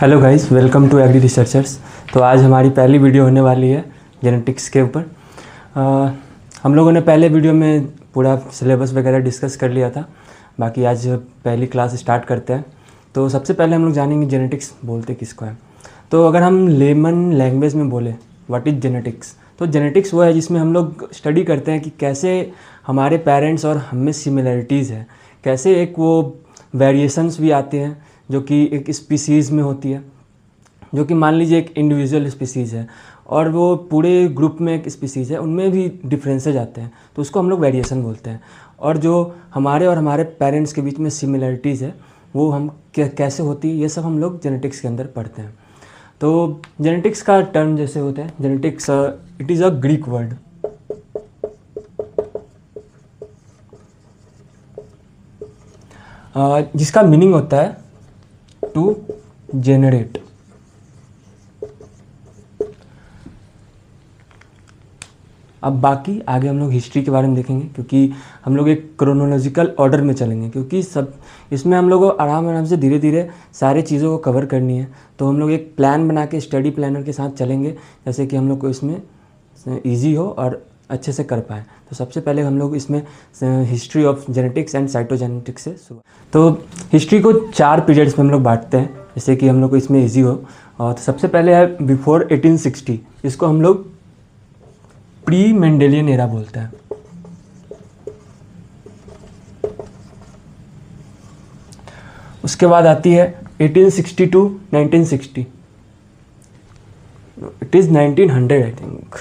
Hello guys, welcome to agri researchers. तो आज हमारी पहली वीडियो होने वाली है जेनेटिक्स के ऊपर। हम लोगों ने पहले वीडियो में पूरा सिलेबस वगैरह डिस्कस कर लिया था। बाकी आज पहली क्लास स्टार्ट करते हैं। तो सबसे पहले हम लोग जानेंगे जेनेटिक्स बोलते किसको है। तो अगर हम लेमन लैंग्वेज में बोले व्हाट इज़ जेनेटिक्स, तो जेनेटिक्स वो है जिसमें हम लोग स्टडी करते हैं कि कैसे हमारे पेरेंट्स और हम में सिमिलरिटीज़ है, कैसे एक वो वेरिएशंस भी आते हैं जो कि एक स्पीसीज़ में होती है, जो कि मान लीजिए एक इंडिविजुअल स्पीसीज़ है और वो पूरे ग्रुप में एक स्पीसीज़ है, उनमें भी डिफरेंसेज आते हैं, तो उसको हम लोग वेरिएशन बोलते हैं। और जो हमारे पेरेंट्स के बीच में सिमिलरिटीज़ है वो हम कैसे होती है, ये सब हम लोग जेनेटिक्स के अंदर पढ़ते हैं। तो जेनेटिक्स का टर्म जैसे होता है, genetics it is a Greek word जिसका मीनिंग होता है टू जेनरेट। अब बाकी आगे हम लोग हिस्ट्री के बारे में देखेंगे, क्योंकि हम लोग एक क्रोनोलॉजिकल ऑर्डर में चलेंगे, क्योंकि सब इसमें हम लोग को आराम आराम से धीरे धीरे सारे चीज़ों को कवर करनी है। तो हम लोग एक प्लान बना के स्टडी प्लानर के साथ चलेंगे, जैसे कि हम लोग को इसमें ईजी हो और अच्छे से कर पाएँ। तो सबसे पहले हम लोग इसमें history of genetics and cytogenetics से शुरुआत। तो हिस्ट्री को 4 पीरियड्स में हम लोग बांटते हैं, जैसे कि हम लोग को इसमें ईजी हो। और तो सबसे पहले है बिफोर 1860, इसको हम लोग प्री मेंडेलियन एरा बोलते हैं। उसके बाद आती है 1860 to 1960, it is 1900 I think.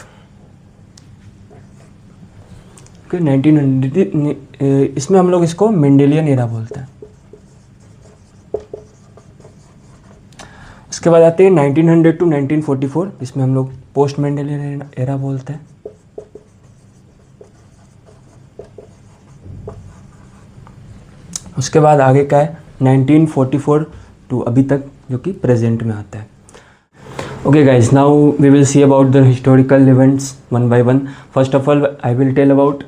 1900 इसमें हम लोग इसको मेंडेलियन एरा बोलते हैं। उसके बाद आते हैं 1900 टू 1944, इसमें हम लोग पोस्ट मेंडेलियन एरा बोलते हैं। उसके बाद आगे का है 1944 टू अभी तक, जो कि प्रेजेंट में आता है। Okay guys, now we will see about the historical events one by one. First of all I will tell about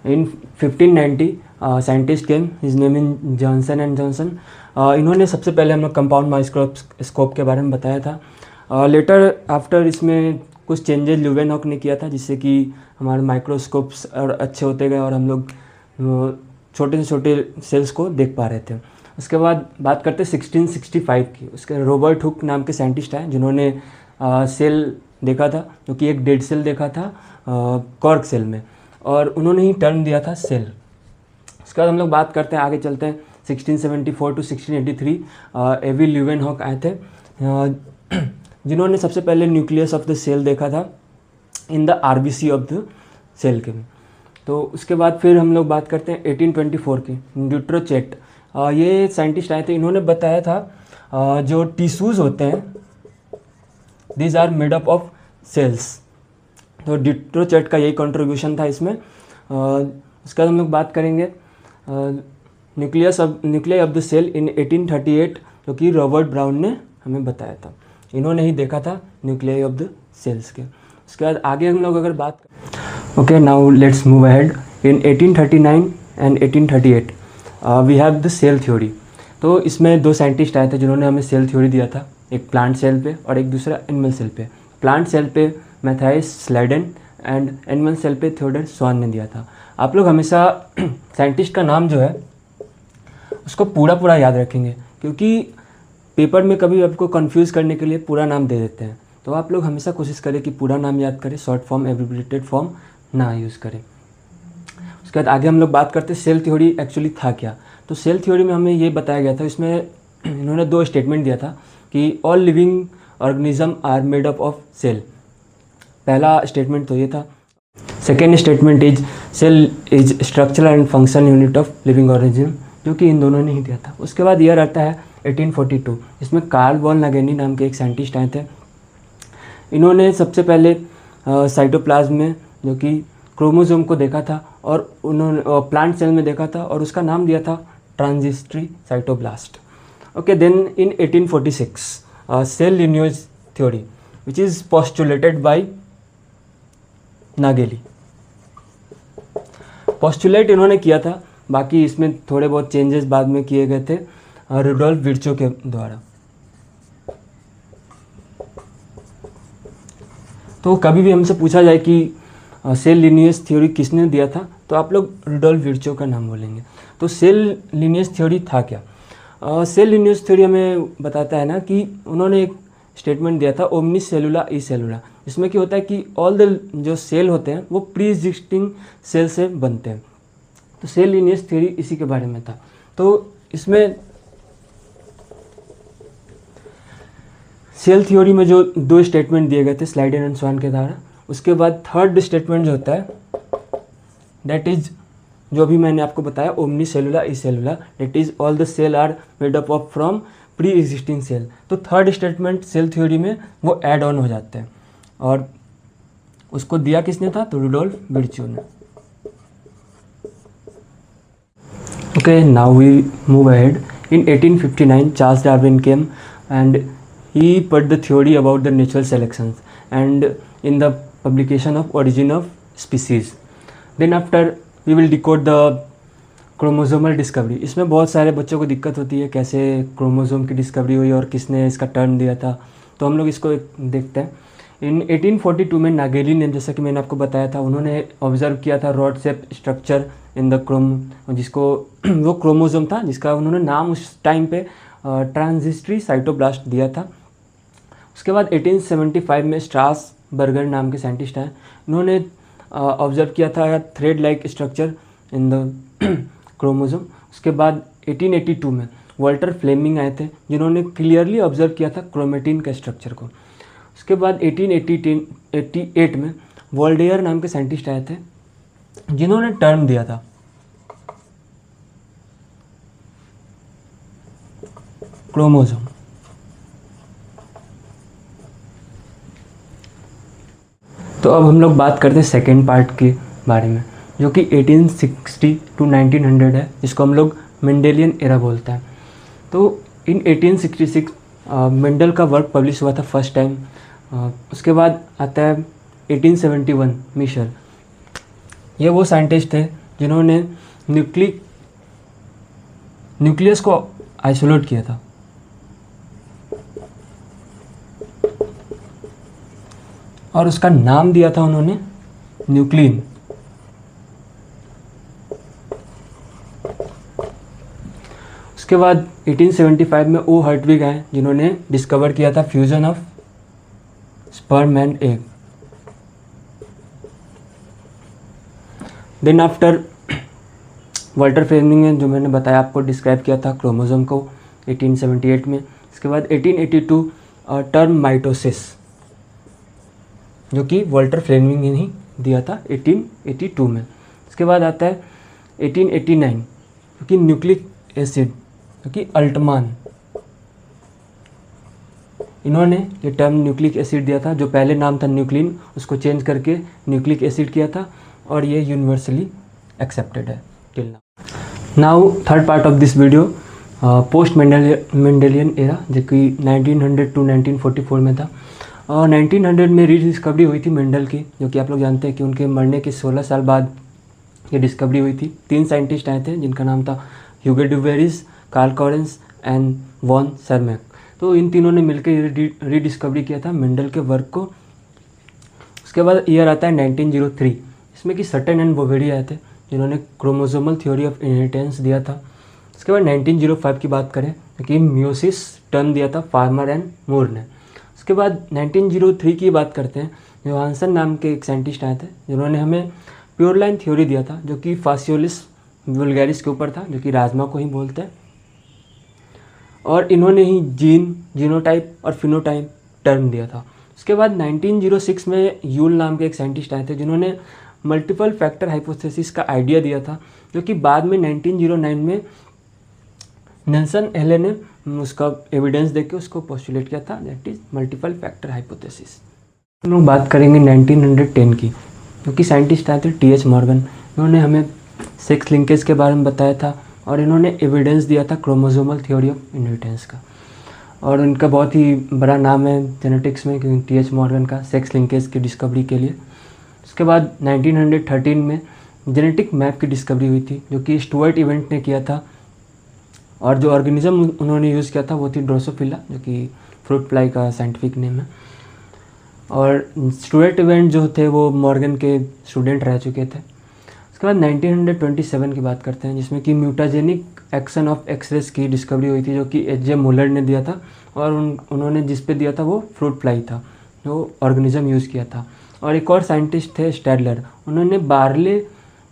in 1590 scientist came, his name in Johnson and Johnson. इन्होंने सबसे पहले हमें कंपाउंड माइक्रोस्कोप के बारे में बताया था। Letter after इसमें कुछ चेंजेस ल्यूवेनहॉक ने किया था, जिससे कि हमारे माइक्रोस्कोप्स और अच्छे होते गए और हम लोग छोटे से छोटे सेल्स को देख पा रहे थे। उसके बाद बात करते हैं 1665 की। उसके रॉबर्ट हुक नाम के साइंटिस्ट हैं जिन्होंने सेल देखा था, जो कि एक डेड सेल देखा था कॉर्क सेल में, और उन्होंने ही टर्म दिया था सेल। उसके बाद हम लोग बात करते हैं, आगे चलते हैं 1674 टू 1683। एवी ल्यूवेनहॉक आए थे जिन्होंने सबसे पहले न्यूक्लियस ऑफ द सेल देखा था in the RBC of the cell के में। तो उसके बाद फिर हम लोग बात करते हैं 1824 की, ड्यूट्रोचेट। ये साइंटिस्ट आए थे, इन्होंने बताया था जो टिश्यूज़ होते हैं these are made up of cells. तो ड्यूट्रोचेट का यही कंट्रीब्यूशन था इसमें। उसके बाद हम लोग बात करेंगे न्यूक्लियाई ऑफ द सेल इन 1838, जो कि रॉबर्ट ब्राउन ने हमें बताया था। इन्होंने ही देखा था न्यूक्लियाई ऑफ द सेल्स के। उसके बाद आगे हम लोग अगर बात okay, now let's move ahead. In 1839 and 1838 we have the cell theory. तो इसमें 2 साइंटिस्ट आए थे जिन्होंने हमें सेल थ्योरी दिया था, एक प्लांट सेल पे और एक दूसरा एनिमल सेल पे। प्लांट सेल पे मैथाइस स्लाइडेन एंड एनिमल सेल पे थियोडर स्वान ने दिया था। आप लोग हमेशा साइंटिस्ट का नाम जो है उसको पूरा याद रखेंगे, क्योंकि पेपर में कभी आपको कंफ्यूज करने के लिए पूरा नाम दे देते हैं। तो आप लोग हमेशा कोशिश करें कि पूरा नाम याद करें, शॉर्ट फॉर्म एब्रिविएटेड फॉर्म ना यूज़ करें। उसके बाद आगे हम लोग बात करते हैं सेल थ्योरी एक्चुअली था क्या। तो सेल थ्योरी में हमें ये बताया गया था, इसमें इन्होंने 2 स्टेटमेंट दिया था कि all living organism are made up of cell. पहला स्टेटमेंट तो ये था। Second statement is cell is structural and functional unit of living organism, जो कि इन दोनों ने ही दिया था। उसके बाद ईयर आता है 1842, इसमें कार्ल वॉन लगेनी नाम के एक साइंटिस्ट आए थे। इन्होंने सबसे पहले साइटोप्लाज्म में, जो कि क्रोमोसोम को देखा था, और उन्होंने प्लांट सेल में देखा था और उसका नाम दिया था transitory cytoblast. Okay, then in 1846 cell lineage theory which is postulated by Nageli. Postulate इन्होंने किया था, बाकी इसमें थोड़े बहुत चेंजेस बाद में किए गए थे रुडोल्फ विर्चो के द्वारा। तो कभी भी हमसे पूछा जाए कि सेल लिनियस थ्योरी किसने दिया था, तो आप लोग रुडोल्फ विर्चो का नाम बोलेंगे। तो सेल लिनियस थ्योरी था क्या? सेल लिनियस थ्योरी हमें बताता है ना कि उन्होंने एक स्टेटमेंट दिया था, ओमनी सेलुला ई सेलुला। इसमें क्या होता है कि ऑल द जो सेल होते हैं वो प्री एग्जिस्टिंग सेल से बनते हैं। तो सेल लिनियस थ्योरी इसी के बारे में था। तो इसमें सेल थ्योरी में जो 2 स्टेटमेंट दिए गए थे स्लाइडन एंड स्वान के द्वारा, उसके बाद थर्ड स्टेटमेंट जो होता है दैट इज जो अभी मैंने आपको बताया, ओमनी सेलुला ई सेलुला, that is all the cell are made up of from pre existing cell. तो थर्ड स्टेटमेंट सेल थ्योरी में वो ऐड ऑन हो जाते हैं, और उसको दिया किसने था? तो रुडोल्फ विर्चो ने। Okay, now we move ahead. In 1859 Charles Darwin came and he put the theory about the natural selections and in the publication of Origin of Species. Then after we will decode the chromosomal discovery. इसमें बहुत सारे बच्चों को दिक्कत होती है कैसे chromosome की डिस्कवरी हुई और किसने इसका टर्म दिया था, तो हम लोग इसको देखते हैं। इन 1842 में नागेली ने, जैसा कि मैंने आपको बताया था, उन्होंने ऑब्जर्व किया था rod shape structure in the Chrome, जिसको वो क्रोमोसोम था जिसका उन्होंने नाम उस टाइम पे ट्रांजिस्टरी साइटोब्लास्ट दिया था। उसके बाद 1875 में स्ट्रासबर्गर नाम के साइंटिस्ट हैं, इन्होंने ऑब्जर्व किया था thread like structure in the chromosome. उसके बाद 1882 में वाल्टर फ्लेमिंग आए थे जिन्होंने क्लियरली ऑब्जर्व किया था क्रोमेटिन का स्ट्रक्चर को। उसके बाद 1888 में वॉल्डेयर नाम के साइंटिस्ट आए थे जिन्होंने टर्म दिया था क्रोमोसोम। तो अब हम लोग बात करते हैं सेकेंड पार्ट के बारे में, जो कि 1860 टू 1900 है, जिसको हम लोग मेंडेलियन एरा बोलते हैं। तो इन 1866 मेंडल का वर्क पब्लिश हुआ था फर्स्ट टाइम। उसके बाद आता है 1871 मिशर। ये वो साइंटिस्ट थे जिन्होंने न्यूक्लियस को आइसोलेट किया था। और उसका नाम दिया था उन्होंने न्यूक्लिन। उसके बाद 1875 में ओ हर्टविग आए जिन्होंने डिस्कवर किया था fusion of sperm and egg. Then after Walter Flemming ने, जो मैंने बताया आपको, डिस्क्राइब किया था क्रोमोसोम को 1878 में। इसके बाद 1882 टर्म माइटोसिस, जो कि वाल्टर फ्लेमिंग ने ही दिया था 1882 में। इसके बाद आता है 1889, जो कि न्यूक्लिक एसिड, जो कि अल्टमान, इन्होंने ये टर्म न्यूक्लिक एसिड दिया था। जो पहले नाम था न्यूक्लिन, उसको चेंज करके न्यूक्लिक एसिड किया था, और ये यूनिवर्सली एक्सेप्टेड है till now. Third part of this video, post Mendelian era, जो कि 1900 टू 1944 में था। और 1900 में रीडिस्कवरी हुई थी मेंडल की, जो कि आप लोग जानते हैं कि उनके मरने के 16 साल बाद ये डिस्कवरी हुई थी। 3 साइंटिस्ट आए थे जिनका नाम था ह्यूगो ड्यूबेरिस, कार्ल कॉरेंस एंड वॉन सरमैक। तो इन तीनों ने मिलकर रीडिस्कवरी किया था मेंडल के वर्क को। उसके बाद ईयर आता है 1903, इसमें कि सटन एंड बोवेडी आए थे जिन्होंने क्रोमोसोमल थ्योरी ऑफ इनहेरिटेंस दिया था। उसके बाद 1905 की बात करें तो कि मियोसिस टर्म दिया था फार्मर एंड मूर ने। उसके बाद 1903 की बात करते हैं, जोहानसन नाम के एक साइंटिस्ट आए थे जिन्होंने हमें प्योर लाइन थ्योरी दिया था, जो कि फासियोलिस वुल्गारिस के ऊपर था, जो कि राजमा को ही बोलते हैं। और इन्होंने ही जीन, जीनोटाइप और फिनोटाइप टर्म दिया था। उसके बाद 1906 में यूल नाम के एक साइंटिस्ट आए थे जिन्होंने मल्टीपल फैक्टर हाइपोथेसिस का आइडिया दिया था, जो कि बाद में 1909 में नेल्सन एले ने उसका एविडेंस देके उसको पोस्टुलेट किया था, that is multiple factor hypothesis. हम लोग बात करेंगे 1910 की, जो कि साइंटिस्ट आए थे टीएच मॉर्गन। इन्होंने हमें सेक्स लिंकेज के बारे में बताया था और इन्होंने एविडेंस दिया था क्रोमोसोमल थ्योरी ऑफ इनहेरिटेंस का। और इनका बहुत ही बड़ा नाम है जेनेटिक्स में, क्योंकि टीएच मॉर्गन का सेक्स लिंकेज की डिस्कवरी के लिए। उसके बाद 1913 में जेनेटिक मैप की डिस्कवरी हुई थी, जो कि स्टुअर्ट इवेंट ने किया था। और जो ऑर्गेनिज्म उन्होंने यूज़ किया था वो थी ड्रोसोफिला, जो कि फ्रूट फ्लाई का साइंटिफिक नेम है। और स्टुअर्ट इवेंट जो थे वो मॉर्गन के स्टूडेंट रह चुके थे। उसके बाद 1927 की बात करते हैं, जिसमें कि म्यूटाजेनिक एक्शन ऑफ एक्सरेस की डिस्कवरी हुई थी, जो कि एच.जे. मुलर ने दिया था। और उन्होंने जिस पे दिया था वो फ्रूट फ्लाई था, जो ऑर्गेनिज्म यूज़ किया था। और एक और साइंटिस्ट थे स्टैडलर, उन्होंने बार्ले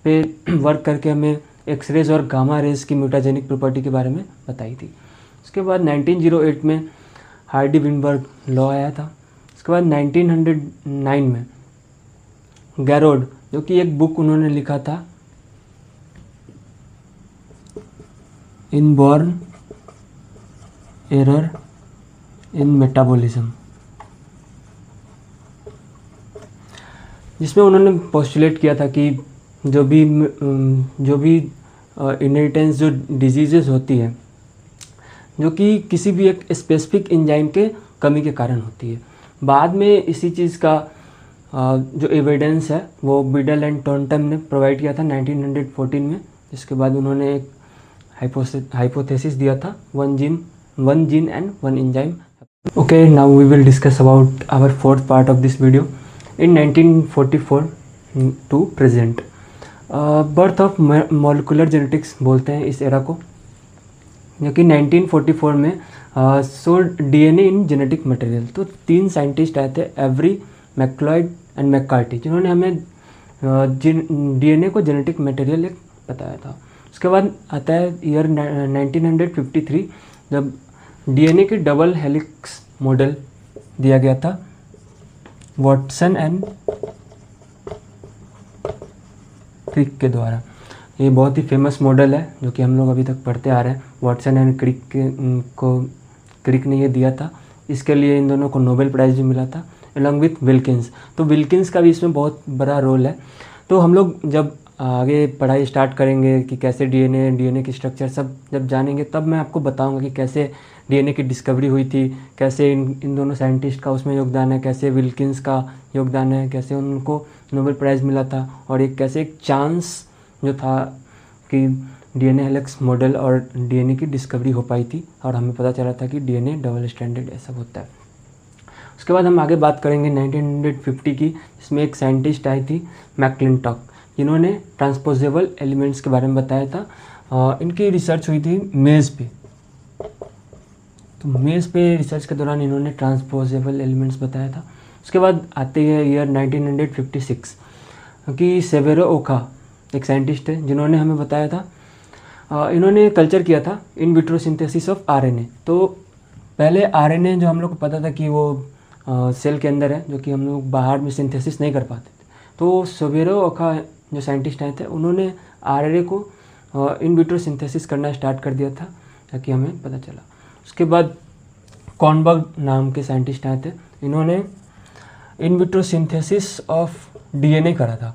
पे वर्क करके हमें एक्सरेज और गामा रेज की म्यूटाजेनिक प्रॉपर्टी के बारे में बताई थी। उसके बाद 1908 में हार्डी विनबर्ग लॉ आया था। उसके बाद 1909 में गैरोड, जो कि एक बुक उन्होंने लिखा था इनबॉर्न एरर इन मेटाबॉलिज्म, जिसमें उन्होंने पोस्टुलेट किया था कि जो भी इनहेरिटेंस जो डिजीजेस होती है, जो कि किसी भी एक स्पेसिफिक एंजाइम के कमी के कारण होती है। बाद में इसी चीज़ का जो एविडेंस है वो बिडल एंड टॉन्टम ने प्रोवाइड किया था 1914 में। जिसके बाद उन्होंने एक हाइपोथेसिस दिया था, one gene and one enzyme. Okay, now we will discuss about our fourth part of this video. In 1944 to present, birth of molecular genetics बोलते हैं इस एरा को, जो कि 1944 में so DNA in genetic material. तो 3 साइंटिस्ट आए थे, एवरी, मैक्लॉयड एंड मैककार्टी, जिन्होंने हमें डीएनए को जेनेटिक मटेरियल एक बताया था। उसके बाद आता है ईयर 1953, जब डीएनए के डबल हेलिक्स मॉडल दिया गया था वॉटसन एंड क्रिक के द्वारा। ये बहुत ही फेमस मॉडल है जो कि हम लोग अभी तक पढ़ते आ रहे हैं। वॉटसन एंड क्रिक ने ये दिया था। इसके लिए इन दोनों को नोबेल प्राइज़ भी मिला था, अलॉन्ग विथ विल्किंस। तो विल्किंस का भी इसमें बहुत बड़ा रोल है। तो हम लोग जब आगे पढ़ाई स्टार्ट करेंगे कि कैसे डीएनए की स्ट्रक्चर सब जब जानेंगे, तब मैं आपको बताऊंगा कि कैसे डीएनए की डिस्कवरी हुई थी, कैसे इन दोनों साइंटिस्ट का उसमें योगदान है, कैसे विल्किंस का योगदान है, कैसे उनको नोबेल प्राइज़ मिला था, और एक कैसे एक चांस जो था कि डीएनए हेलिक्स मॉडल और डीएनए की डिस्कवरी हो पाई थी, और हमें पता चला था कि डीएनए डबल स्ट्रैंडेड ऐसा होता है। उसके बाद हम आगे बात करेंगे 1950 की, जिसमें एक साइंटिस्ट आई थी मैकक्लिंटॉक, जिन्होंने ट्रांसपोजेबल एलिमेंट्स के बारे में बताया था। इनकी रिसर्च हुई थी मेज़ पे। तो मेज़ पे रिसर्च के दौरान इन्होंने ट्रांसपोजेबल एलिमेंट्स बताया था। उसके बाद आते हैं ईयर 1956 कि सेवेरो ओका एक साइंटिस्ट है, जिन्होंने हमें बताया था, इन्होंने कल्चर किया था in vitro synthesis of RNA. तो पहले आरएनए जो हम लोग को पता था कि वो सेल के अंदर है, जो कि हम लोग बाहर में सिंथेसिस नहीं कर पाते थे। तो सेवेरो ओका जो साइंटिस्ट आए थे, उन्होंने आरएनए को इन विट्रो सिंथेसिस करना स्टार्ट कर दिया था, ताकि हमें पता चला। उसके बाद कॉर्नबर्ग नाम के साइंटिस्ट आए थे, इन्होंने in vitro synthesis of DNA करा था।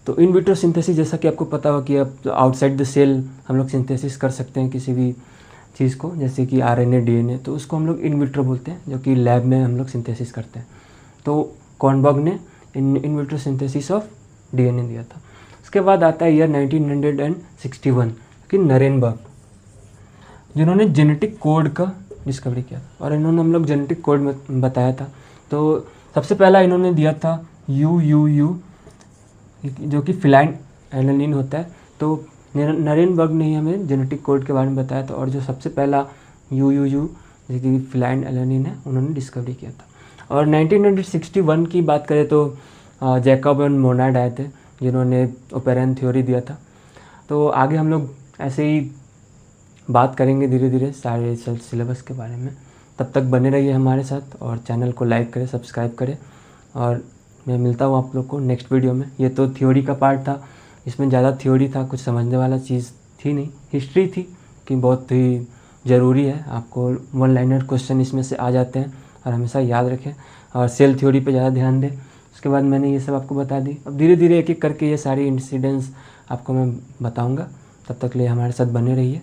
तो इन विट्रो सिंथेसिस, जैसा कि आपको पता हो कि अब आउटसाइड द सेल हम लोग सिंथेसिस कर सकते हैं किसी भी चीज़ को, जैसे कि आरएनए, डीएनए, तो उसको हम लोग इन विट्रो बोलते हैं, जो कि लैब में हम लोग सिंथेसिस करते हैं। तो कॉर्नबर्ग ने in vitro synthesis of DNA दिया था। उसके बाद आता है ईयर 1961 कि नरेनबर्ग, जिन्होंने जेनेटिक कोड का डिस्कवरी किया, और इन्होंने हम लोग जेनेटिक कोड में बताया था। तो सबसे पहला इन्होंने दिया था UUU, जो कि फिलाइन एलानिन होता है। तो नरेनबर्ग ने ही हमें जेनेटिक कोड के बारे में बताया था, और जो सबसे पहला UUU जो कि फिलाइन एलानिन है, उन्होंने डिस्कवरी किया था। और 1961 की बात करें तो जैकब एंड मोनार्ड आए थे, जिन्होंने ओपेरन थ्योरी दिया था। तो आगे हम लोग ऐसे ही बात करेंगे धीरे धीरे सारे सिलेबस के बारे में। तब तक बने रहिए हमारे साथ, और चैनल को लाइक करें, सब्सक्राइब करें, और मैं मिलता हूँ आप लोग को नेक्स्ट वीडियो में। ये तो थ्योरी का पार्ट था, इसमें ज़्यादा थ्योरी था, कुछ समझने वाला चीज़ थी नहीं, हिस्ट्री थी कि बहुत ही ज़रूरी है, आपको वन लाइनर क्वेश्चन इसमें से आ जाते हैं, और हमेशा याद रखें, और सेल थ्योरी पे ज़्यादा ध्यान दें। उसके बाद मैंने ये सब आपको बता दी। अब धीरे धीरे एक एक करके ये सारी इंसिडेंट्स आपको मैं बताऊँगा। तब तक लिए हमारे साथ बने रहिए।